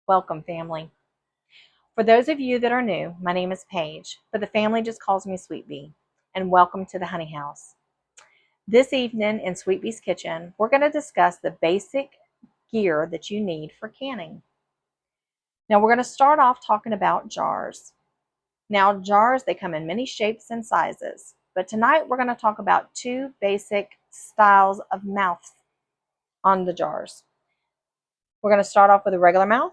Welcome, family. For those of you that are new, my name is Paige, but the family just calls me Sweet Bee, and welcome to the Honey House. This evening in Sweet Bee's kitchen, we're going to discuss the basic gear that you need for canning. Now, we're going to start off talking about jars. Now, jars, they come in many shapes and sizes, but tonight we're going to talk about two basic styles of mouths on the jars. We're going to start off with a regular mouth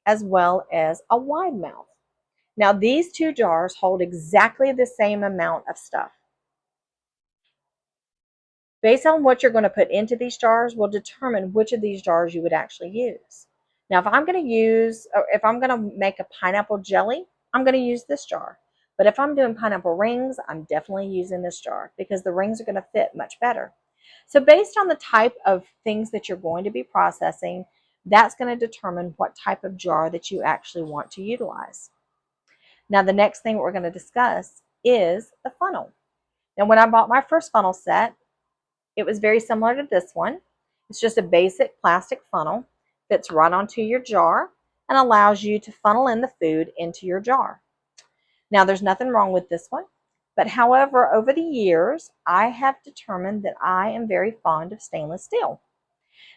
as well as a wide mouth. Now, these two jars hold exactly the same amount of stuff. Based on what you're going to put into these jars will determine which of these jars you would actually use. Now, if I'm going to make a pineapple jelly, I'm going to use this jar. But if I'm doing pineapple rings, I'm definitely using this jar because the rings are going to fit much better. So based on the type of things that you're going to be processing, that's going to determine what type of jar that you actually want to utilize. Now, the next thing we're going to discuss is the funnel. Now, when I bought my first funnel set, it was very similar to this one. It's just a basic plastic funnel, fits right onto your jar, and allows you to funnel in the food into your jar. Now, there's nothing wrong with this one, but however, over the years, I have determined that I am very fond of stainless steel.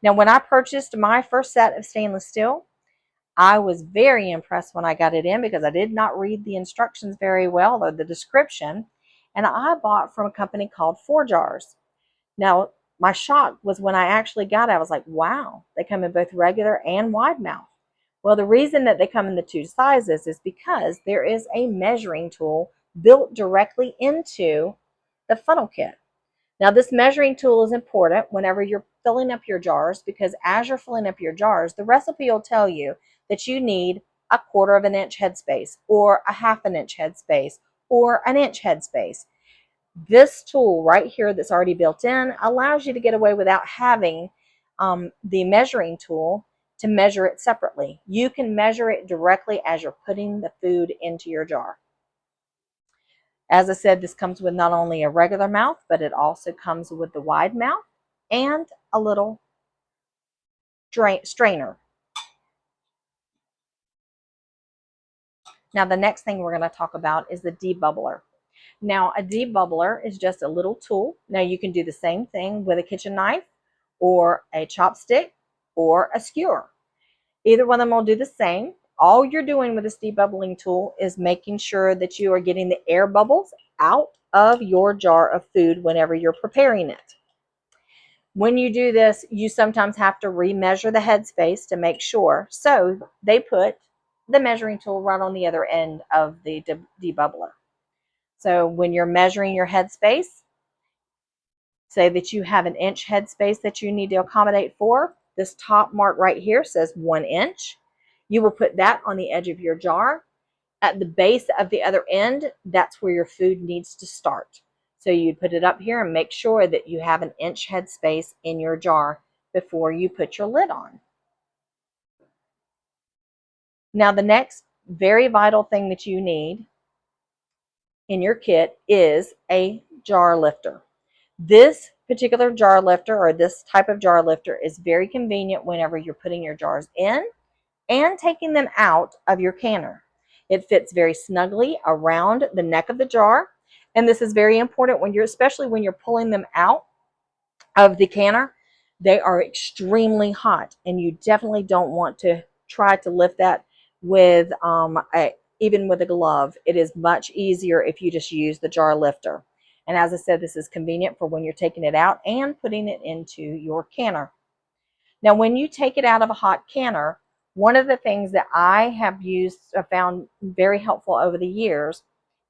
Now, when I purchased my first set of stainless steel, I was very impressed when I got it in because I did not read the instructions very well or the description, and I bought from a company called 4Jars. Now, my shock was when I actually got it, I was like, wow, they come in both regular and wide mouth. Well, the reason that they come in the two sizes is because there is a measuring tool built directly into the funnel kit. Now, this measuring tool is important whenever you're filling up your jars because as you're filling up your jars, the recipe will tell you that you need a 1/4 of an inch headspace or a 1/2 an inch headspace or an inch headspace. This tool right here that's already built in allows you to get away without having the measuring tool to measure it separately. You can measure it directly as you're putting the food into your jar. As I said, this comes with not only a regular mouth, but it also comes with the wide mouth and a little strainer. Now, the next thing we're going to talk about is the debubbler. Now, a debubbler is just a little tool. Now, you can do the same thing with a kitchen knife or a chopstick or a skewer. Either one of them will do the same. All you're doing with this debubbling tool is making sure that you are getting the air bubbles out of your jar of food whenever you're preparing it. When you do this, you sometimes have to remeasure the headspace to make sure. So they put the measuring tool right on the other end of the debubbler. So when you're measuring your headspace, say that you have an inch headspace that you need to accommodate for. This top mark right here says 1 inch. You will put that on the edge of your jar. At the base of the other end, that's where your food needs to start. So you put it up here and make sure that you have an inch headspace in your jar before you put your lid on. Now, the next very vital thing that you need in your kit is a jar lifter. This particular jar lifter or this type of jar lifter is very convenient whenever you're putting your jars in and taking them out of your canner. It fits very snugly around the neck of the jar, and this is very important when especially when you're pulling them out of the canner. They are extremely hot, and you definitely don't want to try to lift that with even with a glove. It is much easier if you just use the jar lifter. And as I said, this is convenient for when you're taking it out and putting it into your canner. Now, when you take it out of a hot canner, one of the things that I have found very helpful over the years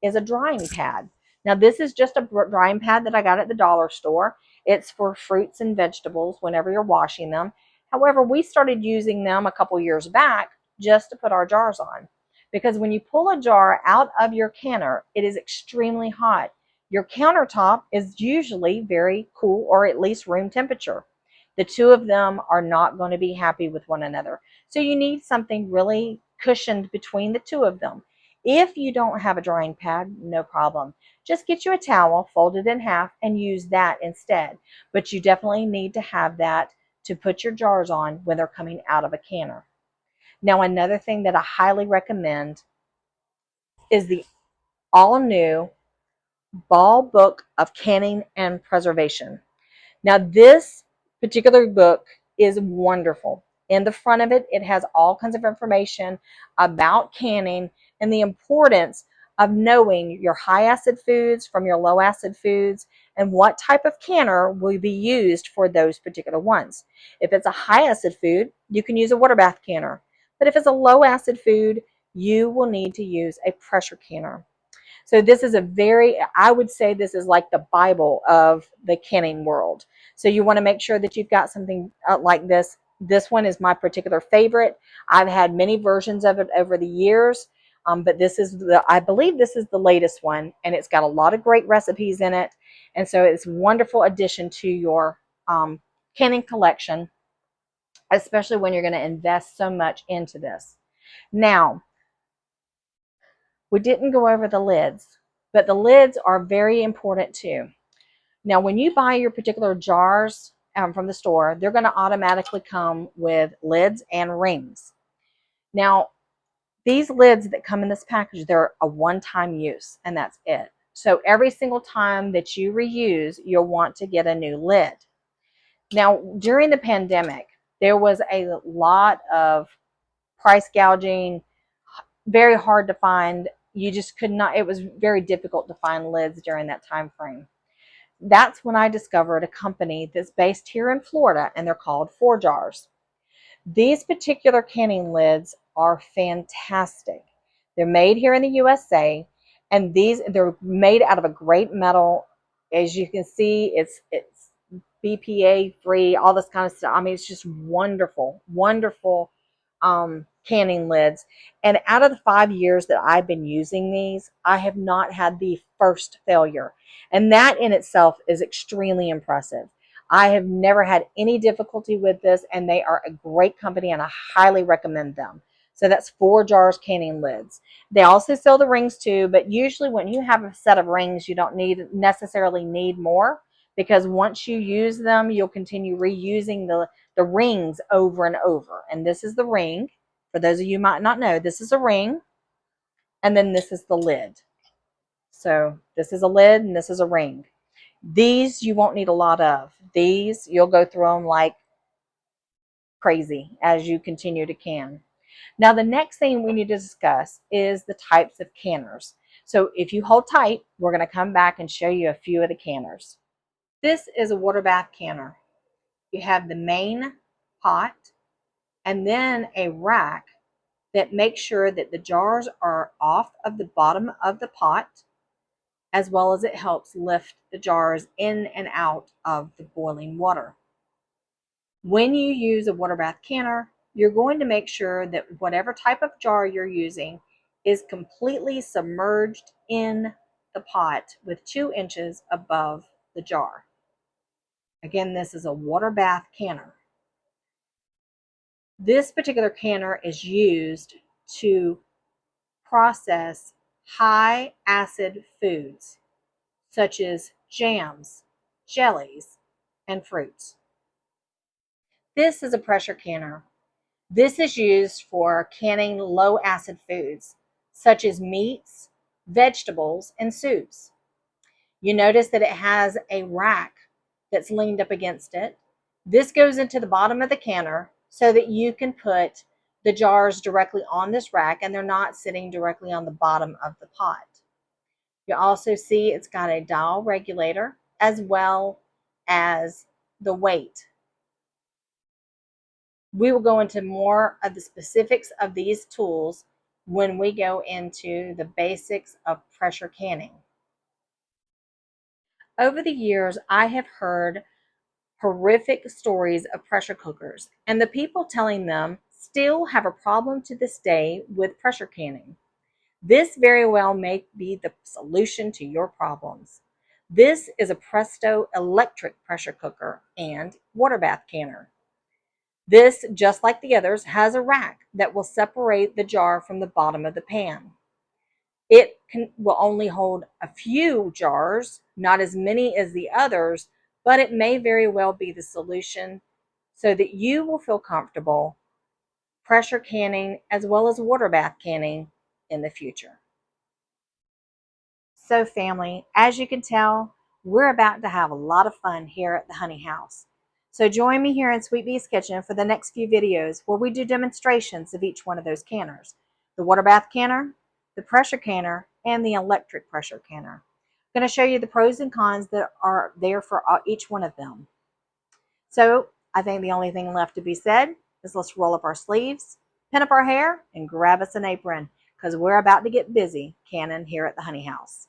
is a drying pad. Now, this is just a drying pad that I got at the dollar store. It's for fruits and vegetables whenever you're washing them. However, we started using them a couple years back just to put our jars on. Because when you pull a jar out of your canner, it is extremely hot. Your countertop is usually very cool or at least room temperature. The two of them are not going to be happy with one another. So you need something really cushioned between the two of them. If you don't have a drying pad, no problem. Just get you a towel, fold it in half, and use that instead. But you definitely need to have that to put your jars on when they're coming out of a canner. Now, another thing that I highly recommend is the all new Ball Book of Canning and Preservation. Now, this particular book is wonderful. In the front of it, it has all kinds of information about canning and the importance of knowing your high acid foods from your low acid foods and what type of canner will be used for those particular ones. If it's a high acid food, you can use a water bath canner. But if it's a low acid food, you will need to use a pressure canner. So this is a very, I would say this is like the Bible of the canning world. So you want to make sure that you've got something like this. This one is my particular favorite. I've had many versions of it over the years, but this is I believe this is the latest one, and it's got a lot of great recipes in it. And so it's a wonderful addition to your canning collection, especially when you're going to invest so much into this. Now, we didn't go over the lids, but the lids are very important too. Now, when you buy your particular jars from the store, they're going to automatically come with lids and rings. Now, these lids that come in this package, they're a one-time use, and that's it. So every single time that you reuse, you'll want to get a new lid. Now, during the pandemic, there was a lot of price gouging, very hard to find. You just could not, it was very difficult to find lids during that time frame. That's when I discovered a company that's based here in Florida, and they're called 4Jars. These particular canning lids are fantastic. They're made here in the USA, and they're made out of a great metal. As you can see, it's BPA free, all this kind of stuff. I mean, it's just wonderful, wonderful canning lids. And out of the 5 years that I've been using these, I have not had the first failure. And that in itself is extremely impressive. I have never had any difficulty with this, and they are a great company, and I highly recommend them. So that's 4Jars canning lids. They also sell the rings too, but usually when you have a set of rings, you don't necessarily need more, because once you use them, you'll continue reusing the rings over and over. And this is the ring. For those of you who might not know, this is a ring, and then this is the lid. So this is a lid, and this is a ring. These you won't need a lot of. These you'll go through them like crazy as you continue to can. Now, the next thing we need to discuss is the types of canners. So if you hold tight, we're going to come back and show you a few of the canners. This is a water bath canner. You have the main pot and then a rack that makes sure that the jars are off of the bottom of the pot, as well as it helps lift the jars in and out of the boiling water. When you use a water bath canner, you're going to make sure that whatever type of jar you're using is completely submerged in the pot with 2 inches above the jar. Again, this is a water bath canner. This particular canner is used to process high acid foods such as jams, jellies, and fruits. This is a pressure canner. This is used for canning low acid foods such as meats, vegetables, and soups. You notice that it has a rack that's leaned up against it. This goes into the bottom of the canner so that you can put the jars directly on this rack and they're not sitting directly on the bottom of the pot. You also see it's got a dial regulator as well as the weight. We will go into more of the specifics of these tools when we go into the basics of pressure canning. Over the years, I have heard horrific stories of pressure cookers, and the people telling them still have a problem to this day with pressure canning. This very well may be the solution to your problems. This is a Presto electric pressure cooker and water bath canner. This, just like the others, has a rack that will separate the jar from the bottom of the pan. Will only hold a few jars, not as many as the others, but it may very well be the solution so that you will feel comfortable pressure canning as well as water bath canning in the future. So family, as you can tell, we're about to have a lot of fun here at the Honey House. So join me here in Sweet Bee's Kitchen for the next few videos where we do demonstrations of each one of those canners. The water bath canner, the pressure canner, and the electric pressure canner. I'm going to show you the pros and cons that are there for each one of them. So I think the only thing left to be said is let's roll up our sleeves, pin up our hair, and grab us an apron because we're about to get busy canning here at the Honey House.